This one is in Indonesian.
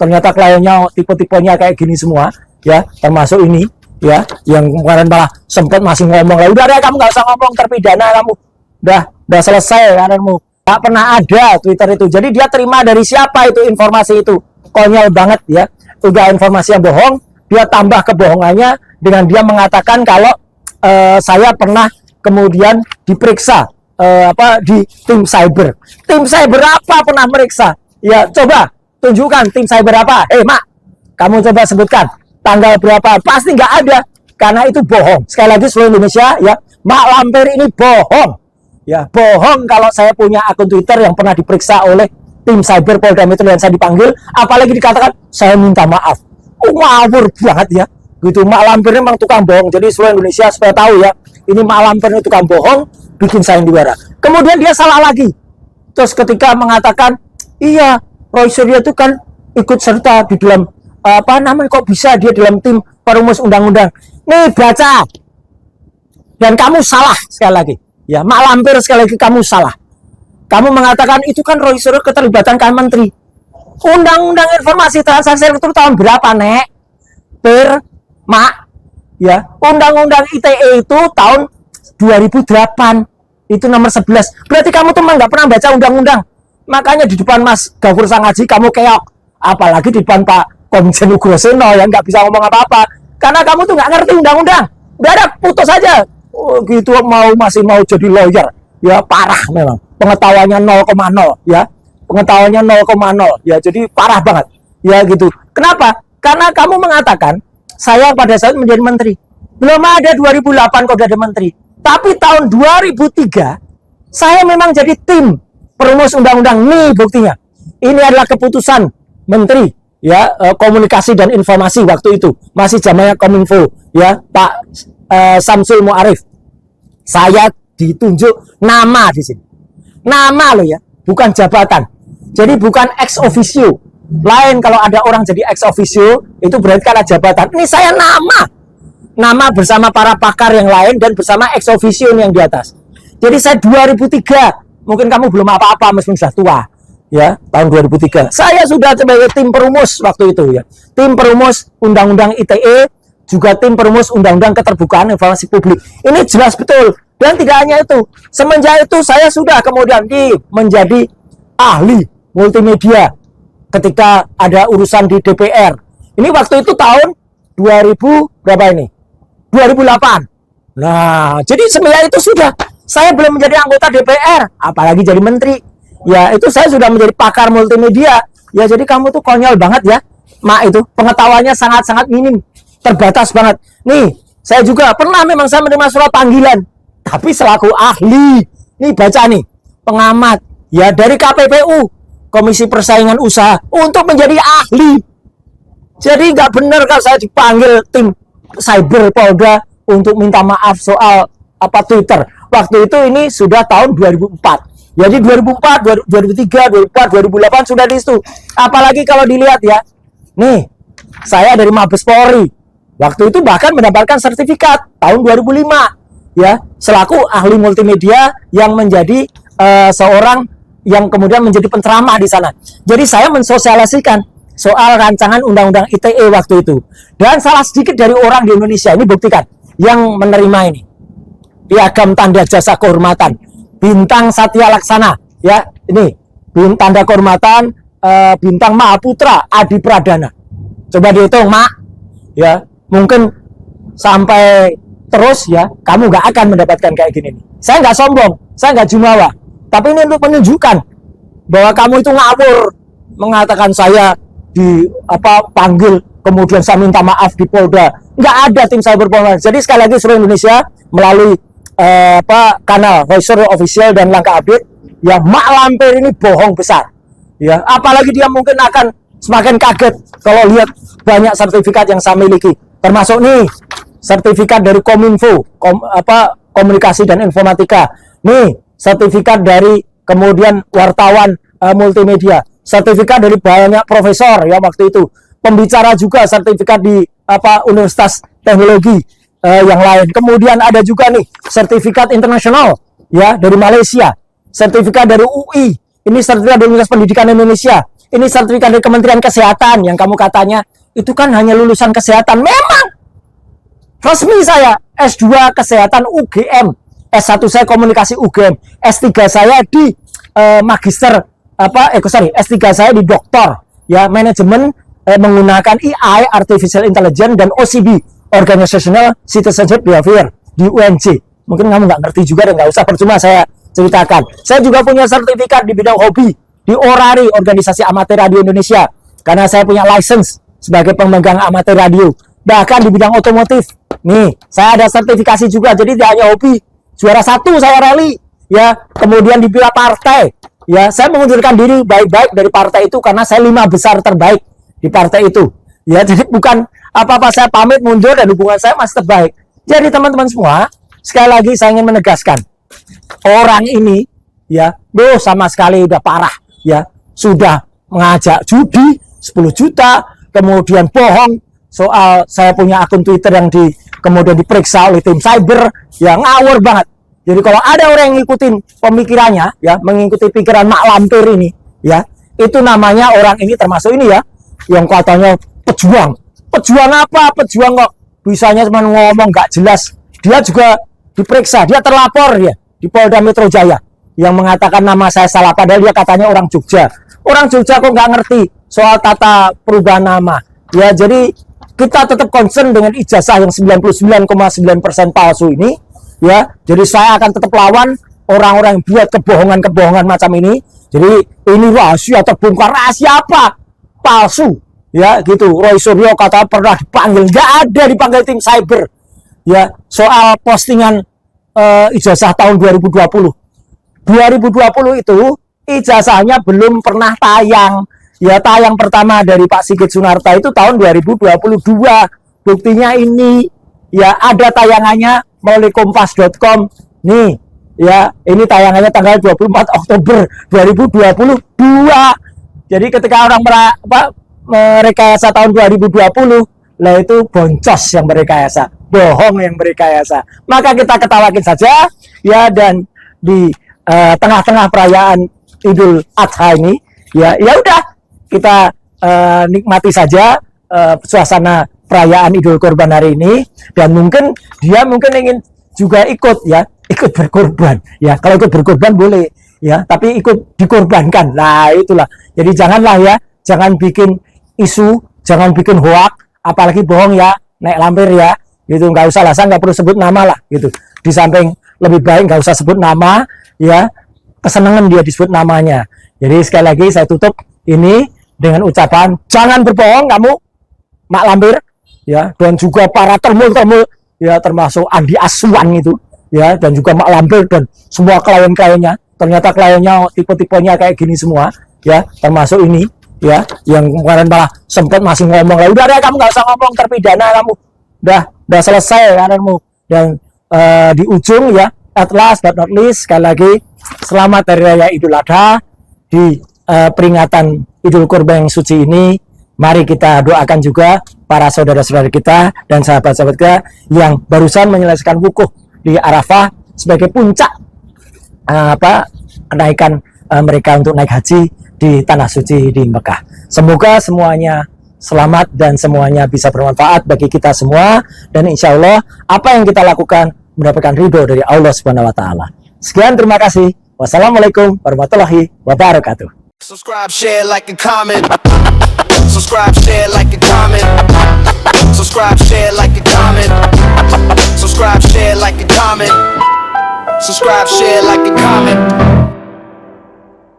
ternyata kliennya tipe-tipenya kayak gini semua, ya, termasuk ini, ya, yang kemarin malah sempat masih ngomong lah, udah deh kamu nggak usah ngomong terpidana kamu, udah selesai kamu, nggak pernah ada Twitter itu. Jadi dia terima dari siapa itu informasi itu, konyol banget ya, udah informasi yang bohong, dia tambah kebohongannya dengan dia mengatakan kalau saya pernah kemudian diperiksa di tim cyber. Tim cyber apa pernah meriksa? Ya, coba tunjukkan tim cyber apa. Mak, kamu coba sebutkan tanggal berapa. Pasti nggak ada, karena itu bohong. Sekali lagi seluruh Indonesia ya, Mak Lampir ini bohong. Ya, bohong kalau saya punya akun Twitter yang pernah diperiksa oleh tim cyber Polda Metro dan saya dipanggil, apalagi dikatakan saya minta maaf. Ngawur banget ya. Gitu, Mak Lampir memang tukang bohong. Jadi seluruh Indonesia supaya tahu ya, ini Mak Lampir ini tukang bohong, bikin sayembara. Kemudian dia salah lagi. Terus ketika mengatakan, iya, Roy Suryo itu kan ikut serta di dalam kok bisa dia dalam tim perumus undang-undang. Nih baca. Dan kamu salah sekali lagi. Ya, Mak Lampir sekali lagi kamu salah. Kamu mengatakan itu kan Roy Suryo keterlibatan kan menteri. Undang-undang informasi transaksi elektronik tahun berapa, Nek? Mak, ya, Undang-Undang ITE itu tahun 2008, itu nomor 11. Berarti kamu tuh nggak pernah baca undang-undang. Makanya di depan Mas Gafur Sangaji kamu keok, apalagi di depan Pak Komjen Ugroseno yang nggak bisa ngomong apa-apa, karena kamu tuh nggak ngerti undang-undang. Udah ada, putus aja. Gitu masih mau jadi lawyer, ya parah memang. Pengetahuannya 0,0 ya, pengetahuannya 0,0 ya, jadi parah banget ya gitu. Kenapa? Karena kamu mengatakan saya pada saat menjadi menteri. Belum ada 2008 kok udah ada menteri. Tapi tahun 2003, saya memang jadi tim perumus undang-undang. Nih buktinya. Ini adalah keputusan menteri ya, komunikasi dan informasi waktu itu. Masih zamannya Kominfo ya, Pak Samsul Muarif. Saya ditunjuk nama di sini. Nama loh ya, bukan jabatan. Jadi bukan ex officio. Lain kalau ada orang jadi ex officio, itu berarti karena jabatan. Ini saya nama bersama para pakar yang lain dan bersama ex officio yang di atas. Jadi saya 2003, mungkin kamu belum apa-apa meskipun sudah tua ya, tahun 2003 saya sudah sebagai tim perumus waktu itu ya, tim perumus undang-undang ITE, juga tim perumus undang-undang keterbukaan informasi publik. Ini jelas betul. Dan tidak hanya itu, semenjak itu saya sudah kemudian menjadi ahli multimedia ketika ada urusan di DPR. Ini waktu itu tahun 2000 berapa ini? 2008. Nah, jadi sebenarnya itu sudah saya belum menjadi anggota DPR, apalagi jadi menteri. Ya, itu saya sudah menjadi pakar multimedia. Ya, jadi kamu tuh konyol banget ya. Mak, itu pengetahuannya sangat-sangat minim, terbatas banget. Nih, saya juga pernah memang saya menerima surat panggilan, tapi selaku ahli. Nih baca nih, pengamat ya dari KPPU, Komisi Persaingan Usaha, untuk menjadi ahli. Jadi nggak benar kalau saya dipanggil tim cyber Polda untuk minta maaf soal Twitter. Waktu itu ini sudah tahun 2004. Jadi 2004, 2003, 2004, 2008 sudah di situ. Apalagi kalau dilihat ya, nih saya dari Mabes Polri. Waktu itu bahkan mendapatkan sertifikat tahun 2005 ya, selaku ahli multimedia yang menjadi seorang yang kemudian menjadi penceramah di sana. Jadi saya mensosialisasikan soal rancangan undang-undang ITE waktu itu. Dan salah sedikit dari orang di Indonesia ini buktikan yang menerima ini. Piagam tanda jasa kehormatan Bintang Satya Laksana ya, ini tanda kehormatan Bintang Mahaputra Adi Pradana. Coba dihitung, Mak. Ya, mungkin sampai terus ya, kamu nggak akan mendapatkan kayak gini nih. Saya nggak sombong, saya nggak jumawa. Tapi ini untuk menunjukkan bahwa kamu itu ngawur mengatakan saya panggil kemudian saya minta maaf di Polda. Nggak ada tim cyber Polda. Jadi sekali lagi seluruh Indonesia melalui kanal Voice Official dan Langkah Update ya, Mak Lampir ini bohong besar. Ya, apalagi dia mungkin akan semakin kaget kalau lihat banyak sertifikat yang saya miliki. Termasuk nih sertifikat dari Kominfo, Komunikasi dan Informatika. Nih sertifikat dari kemudian wartawan multimedia, sertifikat dari banyak profesor ya waktu itu, pembicara juga sertifikat di Universitas Teknologi yang lain. Kemudian ada juga nih sertifikat internasional ya dari Malaysia, sertifikat dari UI, ini sertifikat dari Universitas Pendidikan Indonesia, ini sertifikat dari Kementerian Kesehatan yang kamu katanya itu kan hanya lulusan kesehatan. Memang resmi saya S2 Kesehatan UGM, S1 saya Komunikasi UGM, S3 saya di Magister S3 saya di Doktor ya Manajemen menggunakan AI Artificial Intelligence dan OCB Organizational Citizenship Behavior di UNJ. Mungkin kamu nggak ngerti juga dan nggak usah, percuma saya ceritakan. Saya juga punya sertifikat di bidang hobi di ORARI, Organisasi Amatir Radio Indonesia, karena saya punya license sebagai pemegang amatir radio. Bahkan di bidang otomotif, nih saya ada sertifikasi juga. Jadi tidak hanya hobi, juara 1 saya rally, ya. Kemudian di bidang partai, ya saya mengundurkan diri baik-baik dari partai itu karena saya 5 besar terbaik di partai itu. Ya, jadi bukan apa-apa saya pamit mundur dan hubungan saya masih terbaik. Jadi teman-teman semua, sekali lagi saya ingin menegaskan, orang ini ya, sama sekali udah parah ya, sudah mengajak judi 10 juta, kemudian bohong soal saya punya akun Twitter yang kemudian diperiksa oleh tim cyber, ya ngawur banget. Jadi kalau ada orang yang ngikutin pemikirannya ya, mengikuti pikiran Mak Lampir ini ya, itu namanya orang ini termasuk ini ya, yang katanya pejuang. Pejuang apa? Pejuang kok bisanya cuma ngomong nggak jelas. Dia juga diperiksa, dia terlapor ya di Polda Metro Jaya yang mengatakan nama saya salah, padahal dia katanya orang Jogja. Orang Jogja kok nggak ngerti soal tata perubahan nama. Ya, jadi kita tetap concern dengan ijazah yang 99,9% palsu ini. Ya, jadi saya akan tetap lawan orang-orang yang buat kebohongan-kebohongan macam ini. Jadi ini rahasia terbongkar, rahasia apa? Palsu. Ya, gitu. Roy Suryo kata pernah dipanggil, nggak ada dipanggil tim cyber. Ya, soal postingan ijazah tahun 2020. 2020 itu ijazahnya belum pernah tayang. Ya, tayang pertama dari Pak Sigit Sunarta itu tahun 2022. Buktinya ini, ya ada tayangannya melalui kompas.com. Nih, ya ini tayangannya tanggal 24 Oktober 2022. Jadi ketika orang merekayasa tahun 2020, lah itu boncos yang merekayasa, bohong yang merekayasa. Maka kita ketawakin saja, ya, dan di tengah-tengah perayaan Idul Adha ini, ya udah kita nikmati saja suasana perayaan Idul Kurban hari ini, dan mungkin dia ingin juga ikut berkorban, ya kalau ikut berkorban boleh, ya, tapi ikut dikorbankan. Nah itulah. Jadi janganlah ya, jangan bikin isu, jangan bikin hoak, apalagi bohong ya, naik lampir ya, gitu. Nggak usah lah, saya nggak perlu sebut nama lah, gitu. Di samping lebih baik nggak usah sebut nama, ya, kesenangan dia disebut namanya. Jadi sekali lagi saya tutup ini dengan ucapan jangan berbohong kamu, Mak Lampir, ya, dan juga para termul-termul, ya, termasuk Andi Aswan itu, ya, dan juga Mak Lampir dan semua klien-kliennya. Ternyata kliennya tipe-tipenya kayak gini semua, ya, termasuk ini. Ya, yang kemarin malah sempat masih ngomong lah, udah deh kamu nggak usah ngomong, terpidana kamu, udah selesai kamu. Dan di ujung ya, at last but not least, sekali lagi selamat Hari Raya Idul Adha. Di peringatan Idul Kurban yang suci ini, mari kita doakan juga para saudara-saudara kita dan sahabat-sahabat kita yang barusan menyelesaikan wukuf di Arafah sebagai puncak kenaikan mereka untuk naik haji di tanah suci di Mekah. Semoga semuanya selamat dan semuanya bisa bermanfaat bagi kita semua, dan insya Allah apa yang kita lakukan mendapatkan ridho dari Allah Subhanahu Wa Taala. Sekian, terima kasih. Wassalamualaikum warahmatullahi wabarakatuh. Subscribe, share, like, and comment. Subscribe, share, like, and comment. Subscribe, share, like, and comment. Subscribe, share, like, and comment. Subscribe, share, like, and comment.